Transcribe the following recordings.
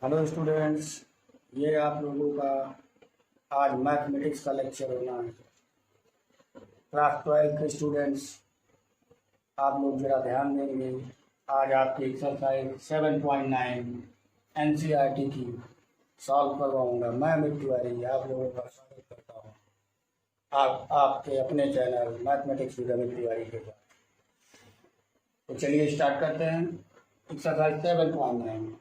Hello students, ये आप लोगों का आज मैथमेटिक्स का लेक्चर होना है। क्लास 12 के स्टूडेंट्स, आप लोग जरा ध्यान देंगे। आज आपकी एक्सरसाइज 7.9 एनसीईआरटी की सॉल्व करवाऊंगा। मैं अमित तिवारी आप लोगों का स्वागत करता हूँ आप आपके अपने channel mathematics with Amit Tiwari के साथ। तो चलिए स्टार्ट करते हैं एक्सरसाइज 7.9।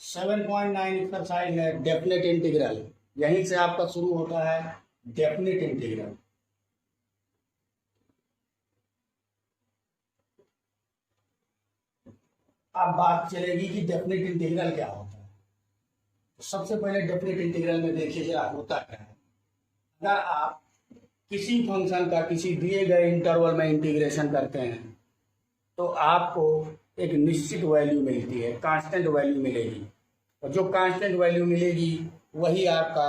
7.9 एक्सरसाइज है डेफिनेट इंटीग्रल। यहीं से आपका शुरू होता है डेफिनेट इंटीग्रल। अब बात चलेगी कि डेफिनेट इंटीग्रल क्या होता है। तो सबसे पहले डेफिनेट इंटीग्रल में देखिए जरा होता क्या है। अगर आप किसी फंक्शन का किसी दिए गए इंटरवल में इंटीग्रेशन करते हैं तो आपको एक निश्चित वैल्यू मिलती है, कांस्टेंट वैल्यू मिलेगी, और जो कांस्टेंट वैल्यू मिलेगी वही आपका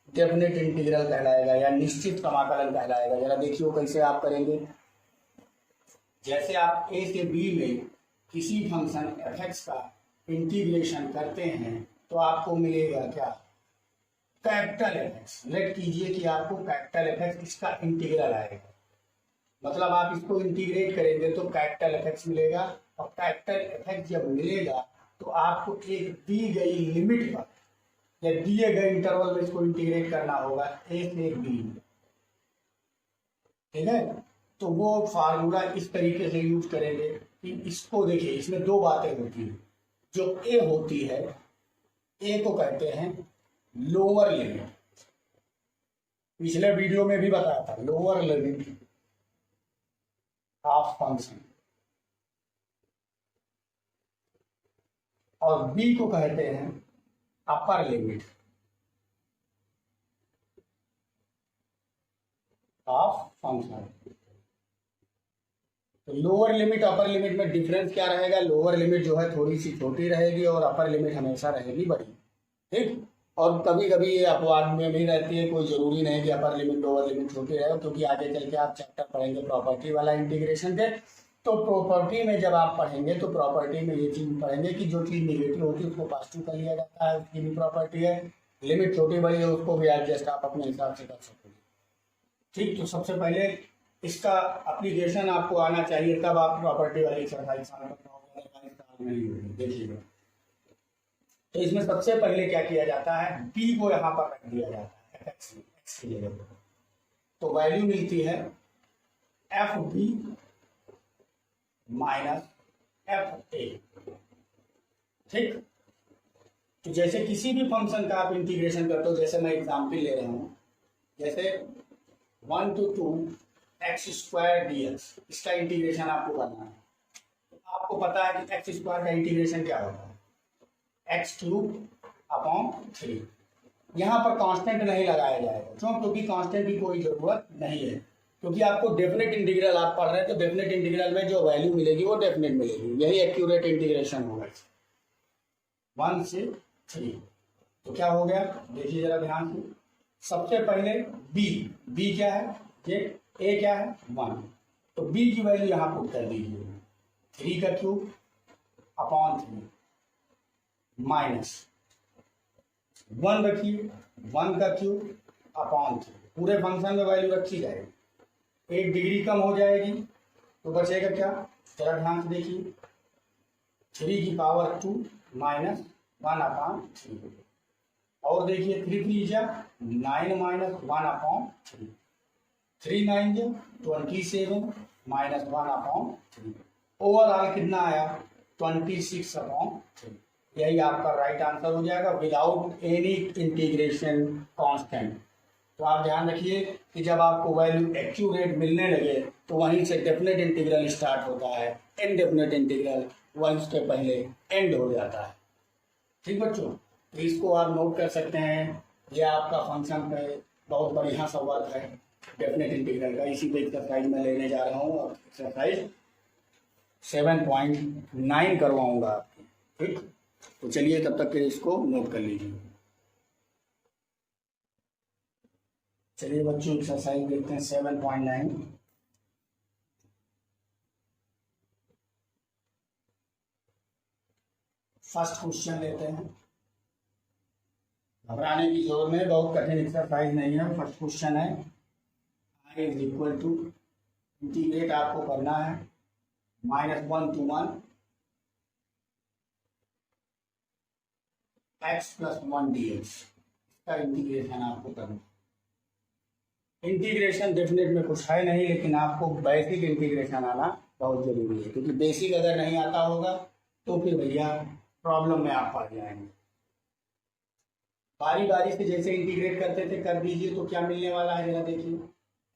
डेफिनेट इंटीग्रल कहलाएगा या निश्चित समाकलन कहलाएगा। जरा देखिए कैसे आप करेंगे। जैसे आप ए से बी में किसी फंक्शन एफ एक्स का इंटीग्रेशन करते हैं तो आपको मिलेगा क्या, कैपिटल एफ एक्स। लेट कीजिए कि आपको कैपिटल एफ एक्स इसका इंटीग्रल आएगा, मतलब आप इसको इंटीग्रेट करेंगे तो कैपिटल एफ एक्स मिलेगा। और कैपिटल एफ एक्स जब मिलेगा तो आपको एक दी गई लिमिट पर या दिए गए इंटरवल में इसको इंटीग्रेट करना होगा ए से बी। ठीक है, तो वो फार्मूला इस तरीके से यूज करेंगे कि इसको देखिए, इसमें दो बातें होती हैं। जो ए होती है, ए को कहते हैं लोअर लिमिट। पिछले वीडियो में भी बताया था, लोअर लिमिट ऑफ फंक्शन। और बी को कहते हैं अपर लिमिट ऑफ फंक्शन। तो लोअर लिमिट अपर लिमिट में डिफरेंस क्या रहेगा? लोअर लिमिट जो है थोड़ी सी छोटी रहेगी और अपर लिमिट हमेशा रहेगी बड़ी। ठीक, और कभी कभी ये अपवाद में भी रहती है, कोई जरूरी नहीं कि अपर लिमिट लोअर लिमिट छोटी रहे, क्योंकि आगे चल के आप चैप्टर पढ़ेंगे प्रॉपर्टी वाला इंटीग्रेशन के। तो प्रॉपर्टी में जब आप पढ़ेंगे तो प्रॉपर्टी में ये चीज पढ़ेंगे कि जो चीज निगेटिव होती है उसको पॉजिटिव कर लिया जाता है, उसकी भी प्रॉपर्टी है। लिमिट छोटी बड़ी है उसको भी एडजस्ट आप अपने हिसाब से कर सकते हैं। ठीक, तो सबसे पहले इसका एप्लीकेशन आपको आना चाहिए, तब आप प्रॉपर्टी वाली एक्सरसाइज नहीं होगी। देखिएगा, तो इसमें सबसे पहले क्या किया जाता है, बी को यहां पर रख दिया जाता है एक्स की जगह पर। तो वैल्यू मिलती है F B minus F A. ठीक, तो जैसे किसी भी फंक्शन का आप इंटीग्रेशन करते हो, जैसे मैं एग्जाम्पल ले रहा हूं, जैसे 1 to 2 x square D x, इसका इंटीग्रेशन आपको करना है। तो आपको पता है कि एक्स स्क्वायर का इंटीग्रेशन क्या होता है, एक्स क्यूब अपॉन 3। यहाँ पर कांस्टेंट नहीं लगाया जाएगा, क्यों? क्योंकि कांस्टेंट की कोई जरूरत नहीं है, क्योंकि आपको डेफिनेट इंटीग्रल आप पढ़ रहे हैं, तो डेफिनेट इंटीग्रल में जो वैल्यू मिलेगी वो डेफिनेट मिलेगी। यही एक्यूरेट इंटीग्रेशन होगा 1 से 3। तो क्या हो गया, देखिए जरा ध्यान से। सबसे पहले बी क्या है, ये ए क्या है 1, तो बी की वैल्यू यहां पुट कर दीजिए 3 का क्यूब अपॉन 3 माइनस 1 रखिए 1 का क्यूब अपॉन 3। पूरे फंक्शन में वैल्यू रखी जाएगी, 1 डिग्री कम हो जाएगी तो बचेगा क्या, जरा ध्यान से देखिए, 3 की पावर 2 माइनस 1 अपॉन 3। और देखिए 3 3 जा 9 माइनस 1 अपॉन 3, 3 9 जा 27 माइनस 1 अपॉन 3। ओवरऑल कितना आया 26 अपॉन 3। यही आपका राइट आंसर हो जाएगा विदाउट एनी इंटीग्रेशन कांस्टेंट। तो आप ध्यान रखिए कि जब आपको वैल्यू एक्यूरेट मिलने लगे तो वहीं से डेफिनेट इंटीग्रल स्टार्ट होता है, इनडेफिनेट इंटीग्रल वन स्टेप पहले एंड हो जाता है। ठीक बच्चों, तो इसको आप नोट कर सकते हैं। ये आपका फंक्शन पे बहुत बढ़िया सा वर्क है डेफिनेट इंटीग्रल का। इसी पे एक्सरसाइज में लेने जा रहा हूँ और एक्सरसाइज 7.9 करवाऊंगा आपकी। ठीक, तो चलिए तब तक के इसको नोट कर लीजिए। चलिए बच्चों एक्सरसाइज देखते हैं 7.9। फर्स्ट क्वेश्चन लेते हैं। घबराने की जरूरत नहीं, बहुत कठिन एक्सरसाइज नहीं है। फर्स्ट क्वेश्चन है i is equal to, integrate आपको करना है -1 to 1 x + 1 dx। इसका इंटीग्रेशन आपको करना है। इंटीग्रेशन डेफिनेट में कुछ है नहीं, लेकिन आपको बेसिक इंटीग्रेशन आना बहुत जरूरी है, क्योंकि बेसिक अगर नहीं आता होगा तो फिर भैया प्रॉब्लम में आप आ जाएंगे। बारी बारी से जैसे इंटीग्रेट करते थे कर दीजिए, तो क्या मिलने वाला है जरा देखिए।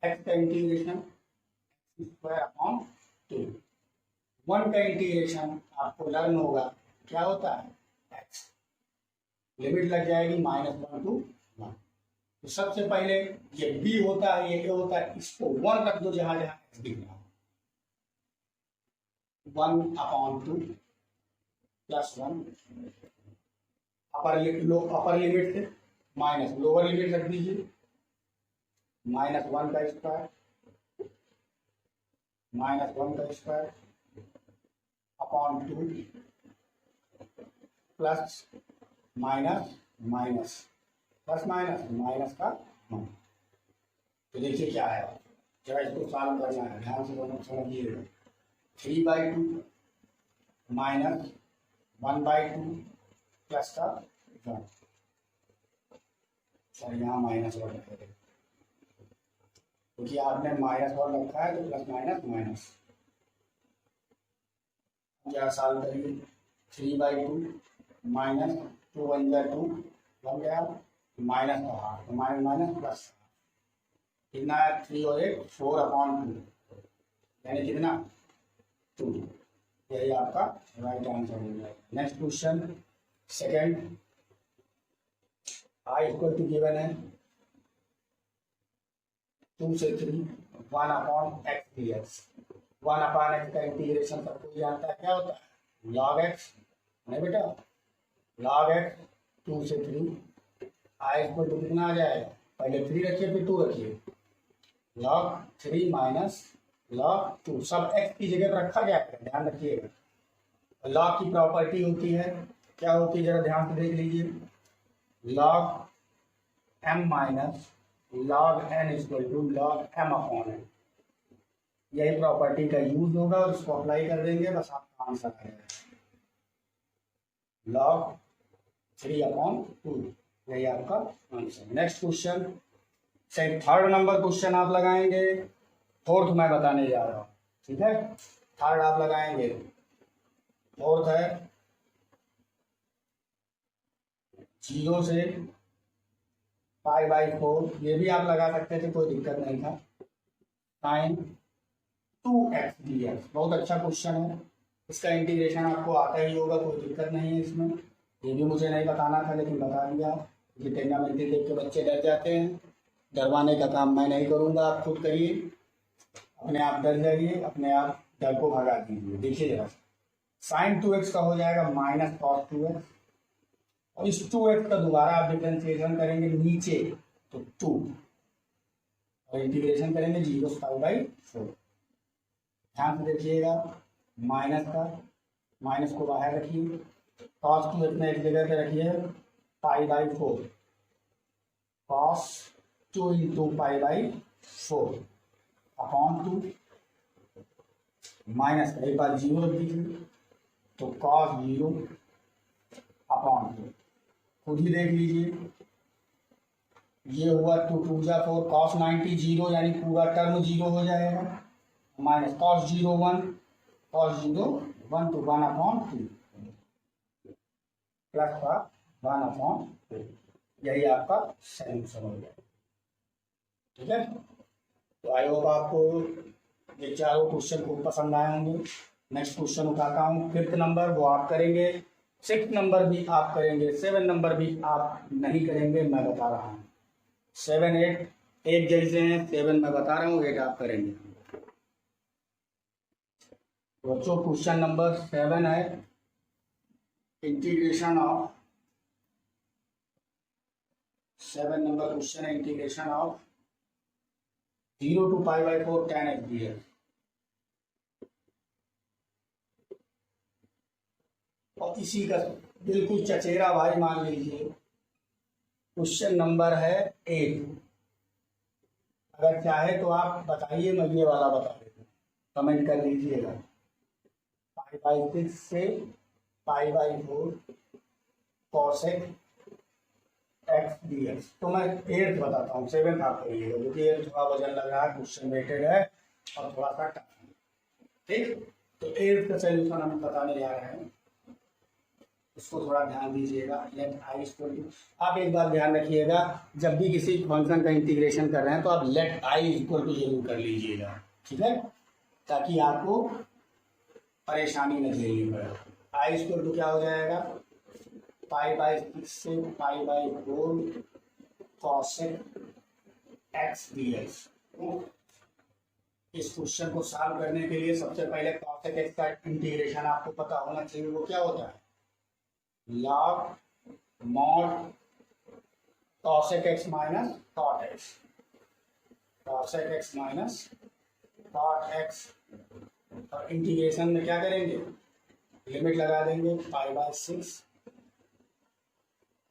x का इंटीग्रेशन (2) 1 का इंटीग्रेशन आपको लर्न होगा क्या होता है, x लिमिट लग जाएगी -1 to 1। तो सबसे पहले ये b होता है, ये a होता है, इसको 1 रख दो जहां जहां x दिख रहा है। 1/2 + 1 अपर लिमिट से माइनस लोअर लिमिट रख दीजिए, -1 का square (2) plus minus minus plus minus का 1। तो देखिए क्या है, जरा इसको सॉल्व करना है, ध्यान से दोनों समझिएगा। 3/2 माइनस 1/2 प्लस का 1। सर यहाँ -1 रखेंगे, क्योंकि आपने -1 रखा है तो प्लस माइनस। क्या सॉल्व करिए, 3/2 माइनस 2 × 1 = 2 बन गया, माइनस का हाफ तो माइनस प्लस कितना है, 3 और 8 4/2 यानी कितना 2। यही आपका राइट आंसर हो जाएगा। Next question second, i equal to given है 2 से 3 1/x dx। 1/x का इंटीग्रेशन सबको जानता है क्या होता है, log x, नहीं बेटा, log x 2 से 3 i इक्वल टू कितना आ जाएगा, पहले 3 रखिए फिर 2 रखिए, log 3 माइनस log 2, सब x की जगह पर रखा जाएगा, ध्यान रखिएगा। log की प्रॉपर्टी होती है, क्या होती है जरा ध्यान से देख लीजिए, log m minus log n equal to log m/n। यही प्रॉपर्टी का यूज होगा और इसको अप्लाई कर देंगे, बस आपका आंसर आ जाएगा log 3/2। यही आपका आंसर। नेक्स्ट क्वेश्चन से थर्ड नंबर क्वेश्चन आप लगाएंगे, फोर्थ मैं बताने जा रहा हूँ, ठीक है। थर्ड आप लगाएंगे, फोर्थ है 0 से π/4, ये भी आप लगा सकते थे, कोई दिक्कत नहीं था। sin 2x dx, बहुत अच्छा क्वेश्चन है, इसका इंटीग्रेशन आपको आता ही होगा, कोई दिक्कत नहीं है इसमें। ये भी मुझे नहीं बताना था लेकिन बता दिया, कि टेग्नोमेट्री देख के बच्चे डर जाते हैं, डरवाने का काम मैं नहीं करूँगा, आप खुद करिए, अपने आप डर जाइए, अपने आप डर को भगा दीजिए। देखिए जरा, sin 2x का हो जाएगा -cos 2x, और इस 2x का दोबारा आप डिफरेंशिएशन करेंगे नीचे तो 2, और इंटीग्रेशन करेंगे 0 से π/4। ध्यान से देखिएगा, माइनस को बाहर रखिए, cos 2x में एक जगह पे रखिए π/4, cos 2 × π/4 अपॉन 2, माइनस का एक बार 0 रख दीजिए तो cos 0 अपॉन 2। खुद ही देख लीजिए, ये हुआ 2 × 2 = 4, cos 90 0 यानी पूरा टर्म 0 हो जाएगा, माइनस cos 0 1 तो 1/2 प्लस का 1/2। यही आपका सॉल्यूशन हो जाएगा, ठीक है। तो आई होप आपको ये चारों क्वेश्चन खूब पसंद आए होंगे। नेक्स्ट क्वेश्चन उठाता हूँ, 5th नंबर, वो आप करेंगे, 6th नंबर भी आप करेंगे, 7 नंबर भी आप नहीं करेंगे, मैं बता रहा हूँ। 7 8 एक जैसे हैं, 7 मैं बता रहा हूँ, 8 आप करेंगे। बच्चों क्वेश्चन नंबर 7 है इंटीग्रेशन ऑफ, 7 नंबर क्वेश्चन है integration of 0 to π/4 tan x dx। और इसी का बिल्कुल चचेरा भाई मान लीजिए, क्वेश्चन नंबर है 8। अगर चाहे तो आप बताइए, मैं ये वाला बता देता हूँ, कमेंट कर लीजिएगा। π/6 से π/4 cosec x dx। तो मैं 8th बताता हूँ, 7th आप करिएगा, क्योंकि ये थोड़ा वजन लग रहा है, क्वेश्चन वेटेड है और थोड़ा सा टफ है। ठीक, तो 8th का सोल्यूशन हम बताने जा रहे हैं, इसको थोड़ा ध्यान दीजिएगा। लेट आई इक्वल टू, आप एक बार ध्यान रखिएगा, जब भी किसी फंक्शन का इंटीग्रेशन कर रहे हैं तो आप लेट आई इक्वल टू जरूर कर लीजिएगा, ठीक है, ताकि आपको परेशानी न झेलनी पड़े। आई इक्वल टू क्या हो जाएगा, π/6 से π/4 cosec x dx। इस क्वेश्चन को सॉल्व करने के लिए सबसे पहले cosec x का इंटीग्रेशन आपको पता होना चाहिए, वो क्या होता है, log mod cosec x minus cot x, cosec x minus cot x। और इंटीग्रेशन में क्या करेंगे, लिमिट लगा देंगे π/6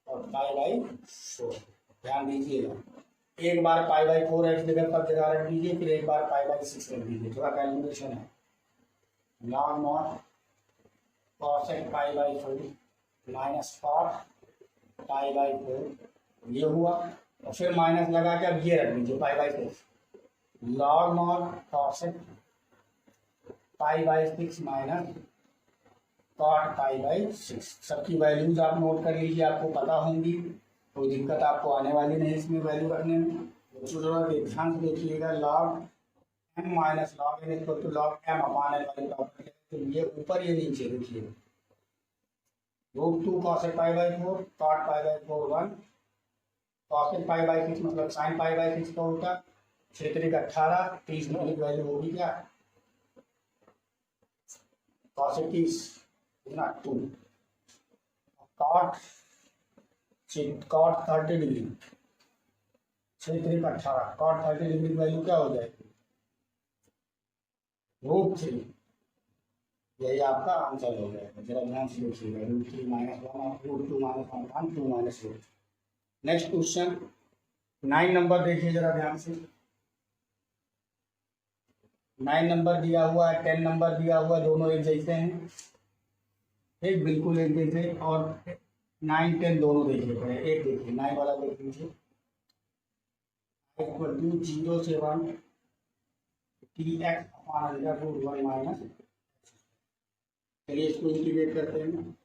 और π/4। ध्यान दीजिएगा, एक बार π/4 x जगह पर जगह रख दीजिए, फिर एक बार π/6 रख दीजिए, थोड़ा कैलकुलेशन है। log mod cosec π/4 minus cot π/4, ये हुआ, और फिर माइनस लगा के अब ये रख दीजिए π/6, log mod cosec π/6 minus cot π/6। सबकी वैल्यूज आप नोट कर लीजिए, आपको पता होंगी, कोई दिक्कत आपको आने वाली नहीं इसमें वैल्यू रखने में। बच्चों थोड़ा ध्यान से देखिएगा, log m minus log n equal to log m upon n वाली प्रॉपर्टी, तो ये ऊपर ये नीचे देखिए, √2 cosec π/4 cot π/4 1 cosec π/6 मतलब sin π/6 का उल्टा, 6 × 18 30 वाली वैल्यू होगी क्या, cosec 30 ना 2, cot 30 डिग्री, 6 × 18 cot 30 डिग्री की वैल्यू क्या हो जाएगी, √3। यही आपका आंसर हो जाएगा, जरा ध्यान से देखिएगा, √3 - 1 √2 - 1 2 - √। नेक्स्ट क्वेश्चन 9 नंबर देखिए जरा ध्यान से, 9 नंबर दिया हुआ है, 10 नंबर दिया हुआ है, दोनों एक जैसे हैं, एक बिल्कुल एक जैसे, और 9 10 दोनों देखिए पड़े, एक देखिए 9 वाला देख लीजिए, इक्वल टू 0 से 1 dx अपॉन √1 माइनस। चलिए इसको इंटीग्रेट करते हैं।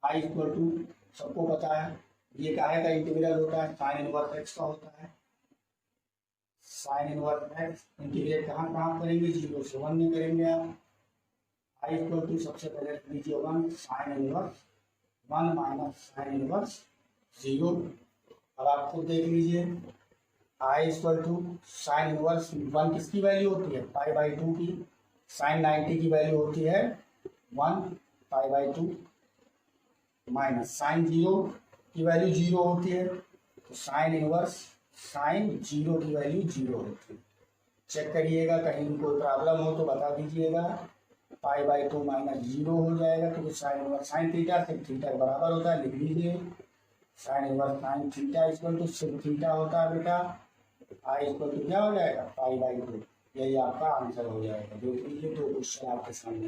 आई इक्वल टू सबको पता है, ये काहे का इंटीग्रल होता है, साइन इनवर्स एक्स का होता है, साइन इनवर्स एक्स। इंटीग्रेट कहाँ कहाँ करेंगे, 0 से 1 में करेंगे आप। आई इक्वल टू सबसे पहले लिख लीजिए 1 sine inverse 1 minus sine inverse 0। अब आप खुद देख लीजिए, I equal to sine inverse 1 किसकी वैल्यू होती है, π/2 की, साइन 90 की वैल्यू होती है 1 π/2 माइनस साइन 0 की वैल्यू 0 होती है, तो साइन इनवर्स साइन 0 की वैल्यू 0 होती है। चेक करिएगा, कहीं भी कोई प्रॉब्लम हो तो बता दीजिएगा। π/2 माइनस 0 हो जाएगा, तो साइन इनवर्स साइन थीटा से थीटा बराबर होता है, लिख लीजिए sine inverse sine theta equal to सिर्फ थीटा होता है बेटा, आई इक्वल टू क्या हो जाएगा π/2। यही आपका आंसर हो जाएगा। देख लीजिए दो क्वेश्चन आपके सामने,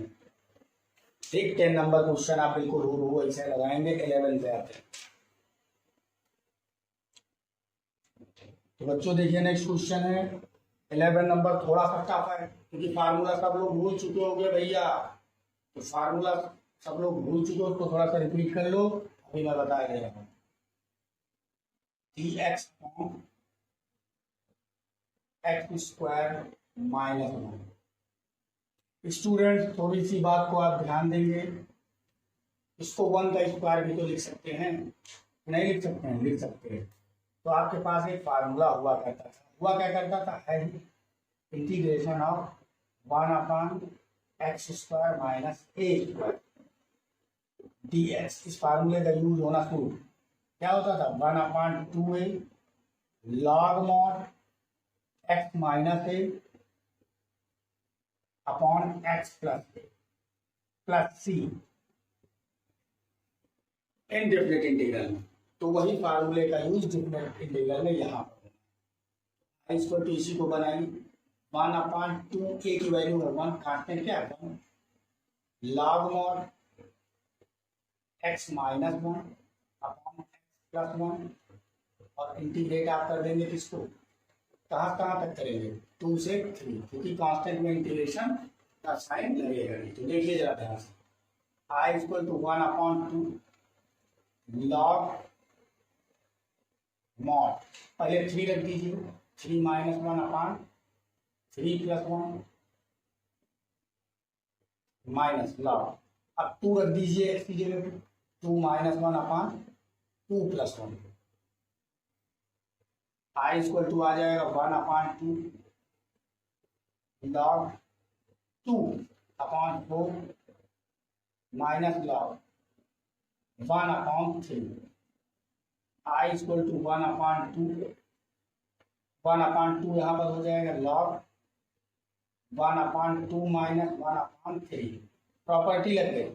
ठीक 10 नंबर क्वेश्चन आप बिल्कुल हूबहू ऐसे लगाएंगे। 11 पे आते हैं, तो बच्चों देखिए नेक्स्ट क्वेश्चन है 11 नंबर, थोड़ा सा टफ है क्योंकि फार्मूला सब लोग भूल चुके होंगे भैया, तो फार्मूला सब लोग भूल चुके हो, उसको थोड़ा सा रिपीट कर लो, अभी मैं बता रहा हूँ। dx x² minus 1। स्टूडेंट थोड़ी सी बात को आप ध्यान देंगे, इसको 1 का स्क्वायर भी तो लिख सकते हैं, नहीं लिख सकते हैं, लिख सकते हैं। तो आपके पास एक फार्मूला हुआ करता था, हुआ क्या करता था, है integration of 1/x² minus a² dx। इस फार्मूले का यूज होना शुरू, क्या होता था 1/2a log mod x minus a upon x plus a plus c। Indefinite integral में, तो वही फार्मूले का यूज डेफिनेट इंटीग्रल में यहाँ पर इसको तो इसी को बनाएंगे 1/2 के की वैल्यू है 1, काटते क्या है log mod x minus 1 upon x plus 1 और इंटीग्रेट आप कर देंगे किसको, कहाँ कहाँ तक करेंगे 2 से 3, क्योंकि कांस्टेंट में इंटीग्रेशन का साइन लगेगा नहीं। तो देखिए जरा ध्यान से i equal to 1/2 log mod, पहले 3 रख दीजिए 3 minus 1 upon 3 plus 1 minus log, अब 2 रख दीजिए x की जगह 2 minus 1 upon 2 plus 1, i equal to आ जाएगा 1/2 log 2 upon 4 minus log 1/3, i equal to 1/2 यहाँ पर हो जाएगा log 1/2 माइनस 1/3, प्रॉपर्टी लग गई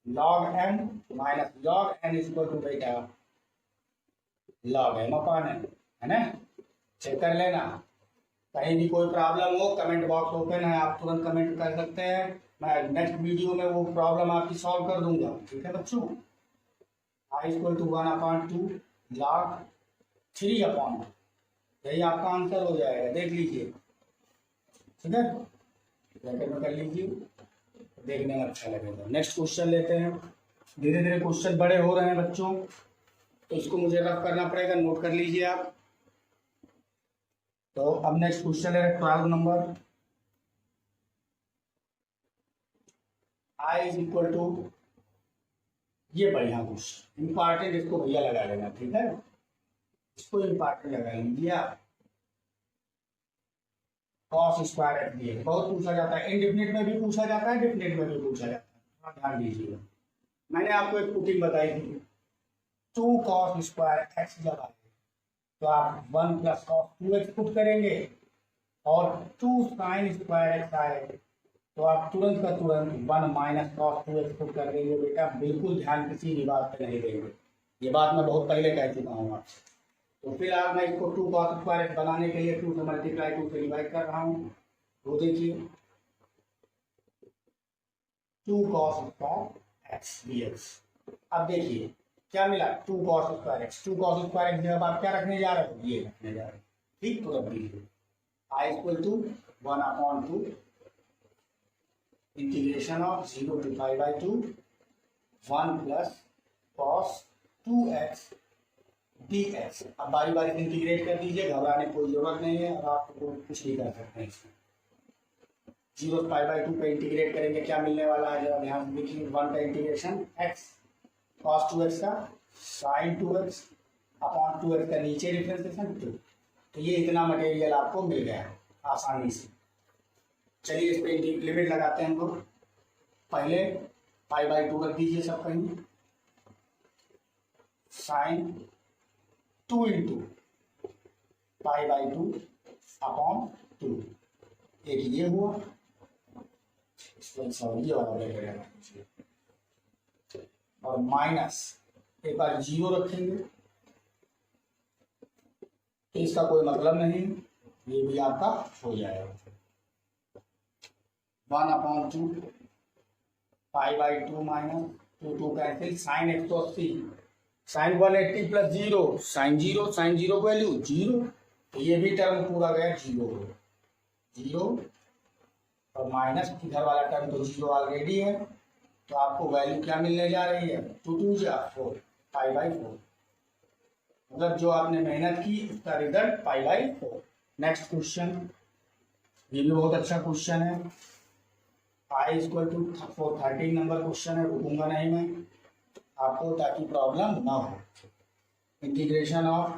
log m minus log n equal to बेटा log m अपॉन n, है ना। चेक कर लेना, कहीं भी कोई प्रॉब्लम हो कमेंट बॉक्स ओपन है, आप तुरंत कमेंट कर सकते हैं, मैं नेक्स्ट वीडियो में वो प्रॉब्लम आपकी सॉल्व कर दूंगा। ठीक है बच्चों, i इक्वल टू 1/2 log 3/2, यही आपका आंसर हो जाएगा, देख लीजिए। ठीक है, ब्रैकेट में कर लीजिए, देखने में अच्छा लगेगा। नेक्स्ट क्वेश्चन लेते हैं, धीरे धीरे क्वेश्चन बड़े हो रहे हैं बच्चों, तो इसको मुझे रफ करना पड़ेगा, नोट कर लीजिए आप। तो अब नेक्स्ट क्वेश्चन है 12 number, i is equal to, ये बढ़िया क्वेश्चन इंपॉर्टेंट, इसको भैया लगा लेना। ठीक है, इसको इंपॉर्टेंट लगा लीजिए आप, cos square F D x बहुत पूछा जाता है, इनडिफिनिट में भी पूछा जाता है, डेफिनेट में भी पूछा जाता है, थोड़ा ध्यान दीजिएगा। मैंने आपको एक पुटिंग बताई थी 2 कॉस स्क्वायर एक्स जब आए तो आप 1 प्लस कॉस 2x पुट करेंगे, और 2 साइन स्क्वायर एक्स आए तो आप तुरंत का तुरंत 1 माइनस कॉस 2x पुट कर देंगे। बेटा बिल्कुल ध्यान किसी भी बात पे नहीं देंगे, ये बात मैं बहुत पहले कह चुका हूँ आपसे। तो फिलहाल मैं इसको 2 कॉस स्क्वायर एक्स बनाने के लिए 2 से मल्टीप्लाई 2 से डिवाइड कर रहा हूँ। तो देखिए 2 कॉस स्क्वायर एक्स dx, अब देखिए क्या मिला 2 cos square x, 2 cos square x जब आप क्या रखने जा रहे हो, ये रखने जा रहे हो। ठीक, तो रख दीजिए i equal to 1/2 integration of 0 to π/2 1 plus cos 2x dx। अब बारी बारी इंटीग्रेट कर दीजिए, घबराने की कोई जरूरत नहीं है, और आप कुछ भी कर सकते हैं इसमें। 0 to π/2 पे इंटीग्रेट करेंगे, क्या मिलने वाला है जरा ध्यान से देखिए, 1 का इंटीग्रेशन x cos 2x का sin 2x अपॉन 2x का नीचे डिफरेंशिएशन 2, तो ये इतना मटेरियल आपको मिल गया आसानी से। चलिए इस पे लिमिट लगाते हैं हम लोग, पहले π/2 रख दीजिए सब कहीं, साइन 2 इंटू π/2 अपॉन 2, एक ये हुआ, ये वाला लगेगा, और माइनस एक बार 0 रखेंगे तो इसका कोई मतलब नहीं, ये भी आपका हो जाएगा 1/2 π/2 minus 2 cancel, sine 180 sine 180 plus 0 sine 0, sine 0 को वैल्यू 0, तो ये भी टर्म पूरा गया 0 और माइनस इधर वाला टर्म तो 0 ऑलरेडी है, तो आपको वैल्यू क्या मिलने जा रही है 2 2 जा 4 π/4, मतलब जो आपने मेहनत की उसका रिजल्ट π/4। नेक्स्ट क्वेश्चन, ये भी बहुत अच्छा क्वेश्चन है, i equal to 13 number question है, रुकूंगा नहीं मैं आपको ताकि प्रॉब्लम ना हो। Integration of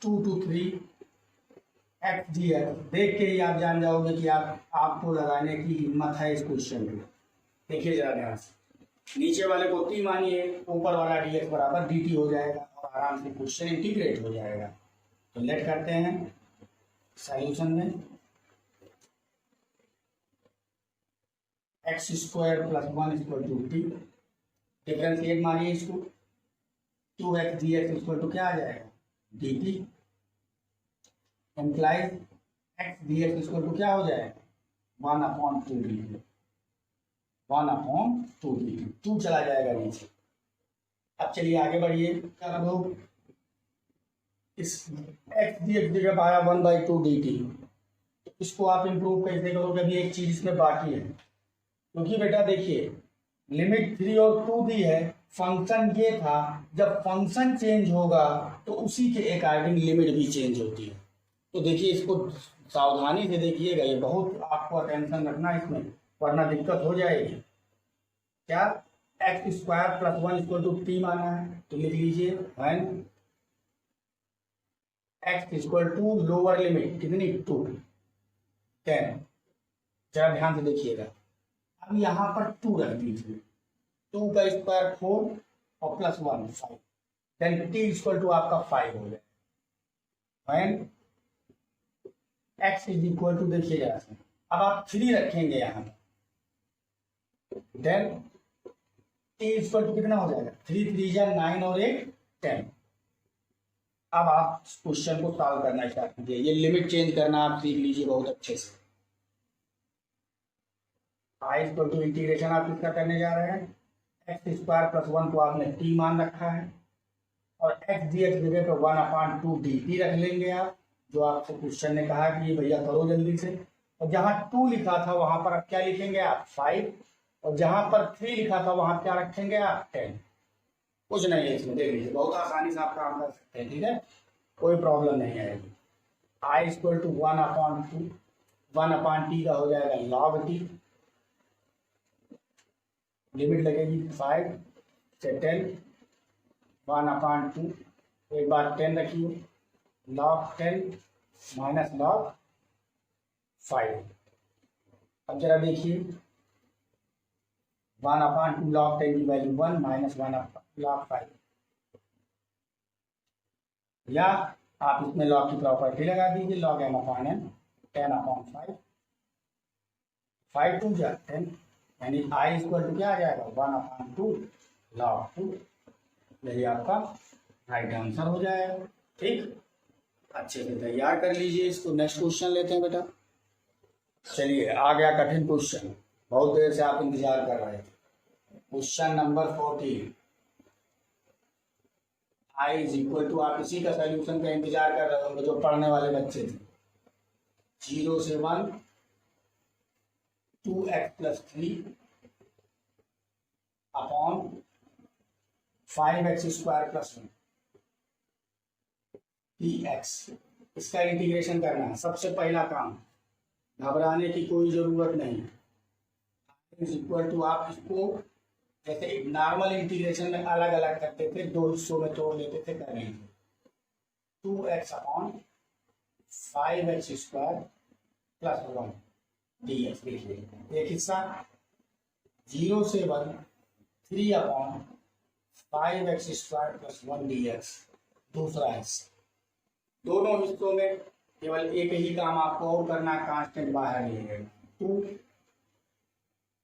2 to 3 x dx, देख के ही आप जान जाओगे कि आपको लगाने की हिम्मत है इस क्वेश्चन में। देखिए जरा ध्यान से, नीचे वाले को t मानिए, ऊपर वाला dx बराबर dt हो जाएगा और आराम से क्वेश्चन इंटीग्रेट हो जाएगा। तो लेट करते हैं सॉल्यूशन में, x² + 1 = t, डिफरेंशिएट मारिए इसको, 2x dx इक्वल टू क्या आ जाएगा, dt, implies x dx equal to क्या हो जाएगा, 1/2 dt, 1/2 dt, 2 चला जाएगा नीचे। अब चलिए आगे बढ़िए, आप लोग इस x dx जगह आया 1/2 dt, इसको आप इंप्रूव कैसे करोगे, अभी एक चीज इसमें बाकी है, क्योंकि बेटा देखिए लिमिट 3 और 2 दी है, फंक्शन ये था, जब फंक्शन चेंज होगा तो उसी के अकॉर्डिंग लिमिट भी चेंज होती है। तो देखिए इसको सावधानी से देखिएगा, ये बहुत आपको अटेंशन रखना इसमें, वरना दिक्कत हो जाएगी। क्या x square plus 1 equal to t माना है, तो लिख लीजिए when x equal to lower limit कितनी 2 10, जरा ध्यान से देखिएगा। अब यहाँ पर 2 रख दीजिए, 2 का स्क्वायर 4 और plus 1 5, then t equal to आपका 5 हो जाए। When x is equal to, देखिए जरा से, अब आप 3 रखेंगे यहाँ, देन टी इक्वल टू कितना हो जाएगा, 3 3 जा 9 और 1 10। अब आप क्वेश्चन को सॉल्व करना स्टार्ट कीजिए, ये लिमिट चेंज करना आप सीख लीजिए बहुत अच्छे से। आई इक्वल टू इंटीग्रेशन आप किसका करने जा रहे हैं, एक्स स्क्वायर प्लस 1 को आपने टी मान रखा है, और एक्स डी एक्स जगह पर 1/2 dt रख लेंगे आप, जो आपको क्वेश्चन ने कहा कि भैया करो जल्दी से। और जहां 2 लिखा था वहां पर आप क्या लिखेंगे, आप 5, और जहां पर 3 लिखा था वहां क्या रखेंगे आप 10। कुछ नहीं है इसमें, देख लीजिए बहुत आसानी से आप काम कर सकते हैं, ठीक है, कोई प्रॉब्लम नहीं आएगी। आई इक्वल टू 1/2, 1/t का हो जाएगा log t, लिमिट लगेगी 5 से 10, 1/2, एक बार 10 रखिए, log 10 माइनस log 5। अब जरा देखिए 1/2 log 10 की वैल्यू 1 माइनस 1 log 5, या आप इसमें log की प्रॉपर्टी लगा दीजिए, log m/n 10/5, 5 2 जा 10, यानी i इक्वल टू क्या आ जाएगा 1/2 log 2, यही आपका राइट आंसर हो जाएगा। ठीक, अच्छे से तैयार कर लीजिए इसको। नेक्स्ट क्वेश्चन लेते हैं बेटा। चलिए आ गया कठिन क्वेश्चन, बहुत देर से आप इंतजार कर रहे थे। Question number 14, I is equal to, आप इसी का सोल्यूशन का इंतजार कर रहे होंगे जो पढ़ने वाले बच्चे थे, 0 से 1 2x plus 3 upon 5x square plus 1 dx, इसका इंटीग्रेशन करना है। सबसे पहला काम, घबराने की कोई जरूरत नहीं, इज इक्वल टू आप इसको जैसे नॉर्मल इंटीग्रेशन में अलग अलग करते थे, 2 हिस्सों में तोड़ लेते थे, कर लेंगे 2x upon 5x square plus 1 dx। देखिए एक हिस्सा 0 से 1 3 upon 5x square plus 1 dx, दूसरा हिस्सा। दोनों हिस्सों में केवल एक ही काम आपको और करना, कांस्टेंट बाहर लेंगे, 2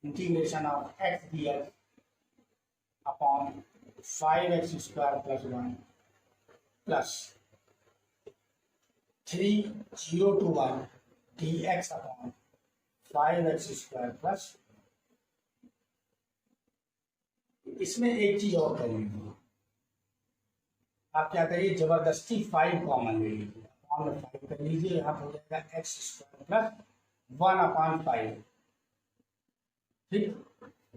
integration of x dx upon 5x square plus 1 plus 3 0 to 1 dx upon 5x square plus. इसमें एक चीज और करेंगे, आप क्या करिए जबरदस्ती 5 कॉमन ले लीजिए, 5 कर लीजिए, यहाँ हो जाएगा x स्क्वायर प्लस 1/5। ठीक,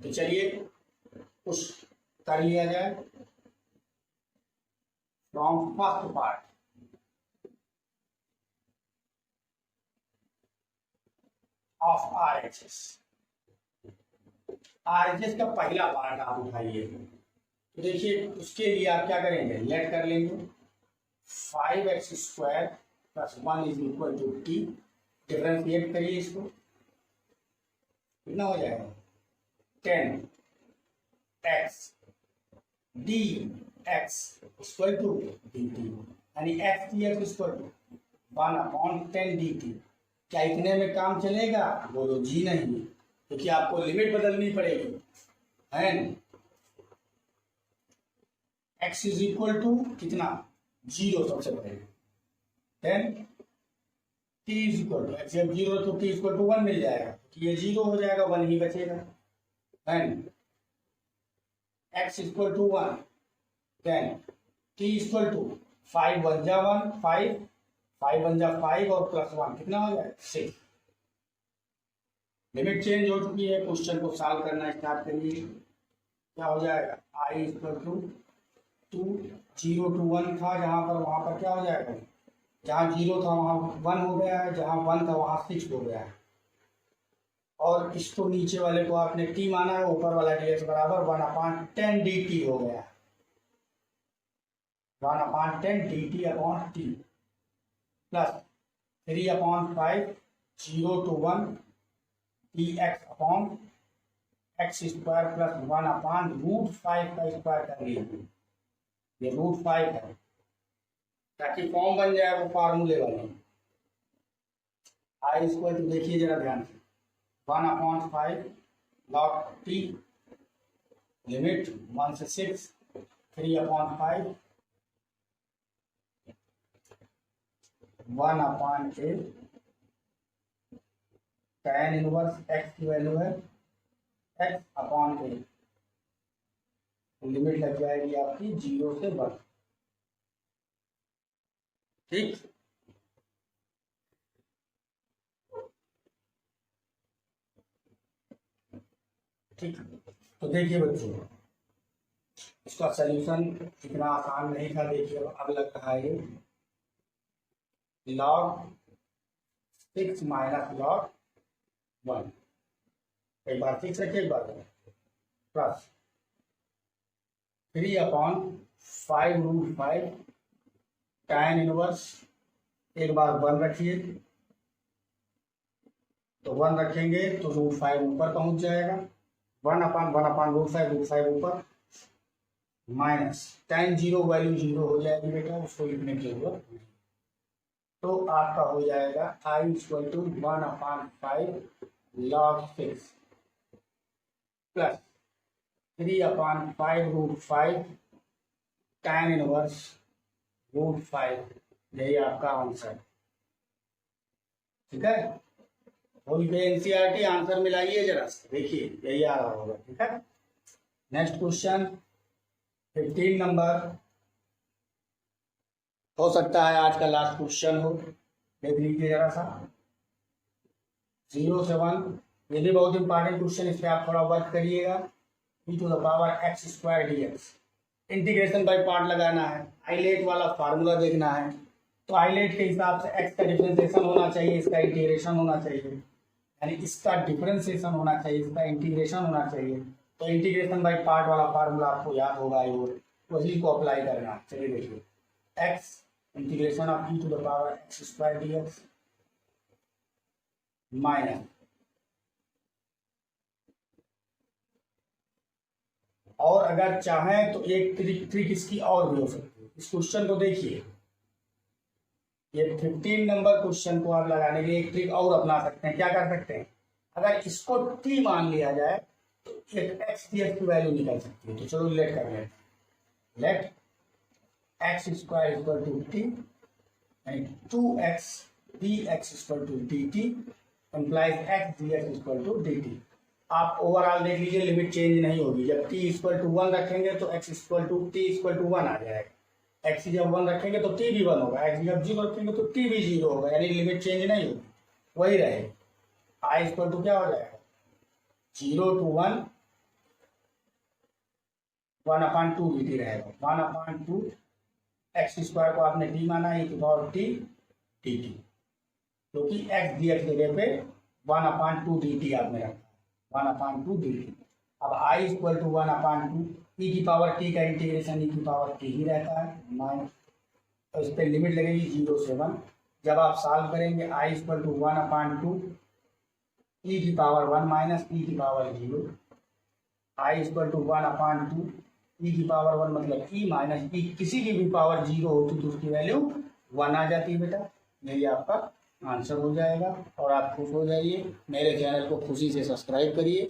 तो चलिए कुछ कर लिया जाए। From first part, of RHS, RHS का पहला पार्ट आप उठाइए। तो देखिए उसके लिए आप क्या करेंगे, लेट कर लेंगे 5x square plus 1 is equal to t, differentiate करिए इसको, कितना हो जाएगा 10x dx equal to dt, यानी x dx equal to 1/10 dt। क्या इतने में काम चलेगा, बोलो जी नहीं, क्योंकि आपको लिमिट बदलनी पड़ेगी। And x is equal to कितना, 0 सबसे पहले, then t is equal to x, जब 0 तो t इक्वल टू 1 मिल जाएगा, तो ये 0 हो जाएगा, 1 ही बचेगा, then x equal to 1, then t equal to 5 1 जा 1, 5 1 जा 5 और प्लस 1 कितना हो जाएगा, 6। लिमिट चेंज हो चुकी है, क्वेश्चन को सॉल्व करना स्टार्ट करिए। क्या हो जाएगा, i इक्वल टू 0 to 1 था जहां पर, वहां पर क्या हो जाएगा, जहां 0 था वहां 1 हो गया है, जहां 1 था वहां 6 हो गया है, और इसको नीचे वाले को आपने t माना है, ऊपर वाला dx बराबर 1/10 dt हो गया है, 1/10 dt upon t plus 3/5 0 to 1 dx upon x square plus 1/√5 का स्क्वायर कर लीजिए, ये √5 है, ताकि फॉर्म बन जाए वो फार्मूले वाले। आई स्क्वायर टू देखिए जरा ध्यान से, 1/5 log t, लिमिट 1 से 6, 3/5 1/8 tan इनवर्स x की वैल्यू है x अपॉन a, लिमिट लग जाएगी आपकी 0 से 1, ठीक। ठीक, तो देखिए बच्चों, इसका सलूशन इतना आसान नहीं था। देखिए अब लग रहा है log 6 माइनस log 1, एक बार 6 रखिए, एक बार प्लस 3/5√5 tan इनवर्स, एक बार 1 रखिए, तो 1 रखेंगे तो √5 ऊपर पहुंच जाएगा, 1/1/√5 ऊपर, माइनस tan 0 वैल्यू 0 हो जाएगी बेटा, उसको लिखने की जरूरत नहीं, तो आपका हो जाएगा i equal to 1/5 log 6 plus 3/5√5 tan inverse √5, यही आपका आंसर, ठीक है। बोल के एनसीईआरटी आंसर मिलाइए जरा, देखिए यही आ रहा होगा, ठीक है। नेक्स्ट क्वेश्चन 15 नंबर, हो सकता है आज का लास्ट क्वेश्चन हो, देख लीजिए जरा सा, 0 से 1, ये भी बहुत इंपॉर्टेंट क्वेश्चन, इस पर आप थोड़ा वर्क करिएगा। e⁻x² dx, integration by part लगाना है, आइलेट वाला फार्मूला देखना है, तो आइलेट के हिसाब से x का डिफरेंशिएशन होना चाहिए, इसका इंटीग्रेशन होना चाहिए, यानी इसका डिफरेंशिएशन होना चाहिए, इसका इंटीग्रेशन होना चाहिए, तो इंटीग्रेशन बाय पार्ट वाला फार्मूला आपको याद होगा, वही को अप्लाई करना। चलिए देखिए, x integration of e⁻x² dx minus, और अगर चाहें तो एक ट्रिक इसकी और भी हो सकती है। इस क्वेश्चन को देखिए, ये 15 नंबर क्वेश्चन को आप लगाने के लिए एक ट्रिक और अपना सकते हैं। क्या कर सकते हैं, अगर इसको t मान लिया जाए तो एक x dx की वैल्यू निकल सकती है। तो चलो लेट कर लेते, let x² equal to t and 2x dx equal to dt implies x dx equal to dt। आप ओवरऑल देख लीजिए, लिमिट चेंज नहीं होगी। जब t इक्वल टू 1 रखेंगे तो x equal to t equal to 1 आ जाएगा, x जब 1 रखेंगे तो t भी 1 होगा, x जब 0 रखेंगे तो t भी 0 होगा, यानी लिमिट चेंज नहीं होगी, वही रहेगा। i इक्वल टू क्या हो जाएगा, 0 to 1 1/2 dt रहेगा, 1/2 x² को आपने t माना, e⁻t dt, क्योंकि x dx जगह पे 1/2 dt आपने रखा, 1/2 dt। अब i इक्वल टू 1/2, e⁻t का इंटीग्रेशन e⁻t ही रहता है, माइनस, तो इस पर लिमिट लगेगी 0 से 1। जब आप सॉल्व करेंगे i equal to 1/2 e⁻1 minus e⁻0, i equal to 1/2 e⁻1 मतलब e माइनस e, किसी की भी पावर 0 होती तो उसकी वैल्यू 1 आ जाती है बेटा, यही आपका आंसर हो जाएगा। और आप खुश हो जाइए, मेरे चैनल को खुशी से सब्सक्राइब करिए।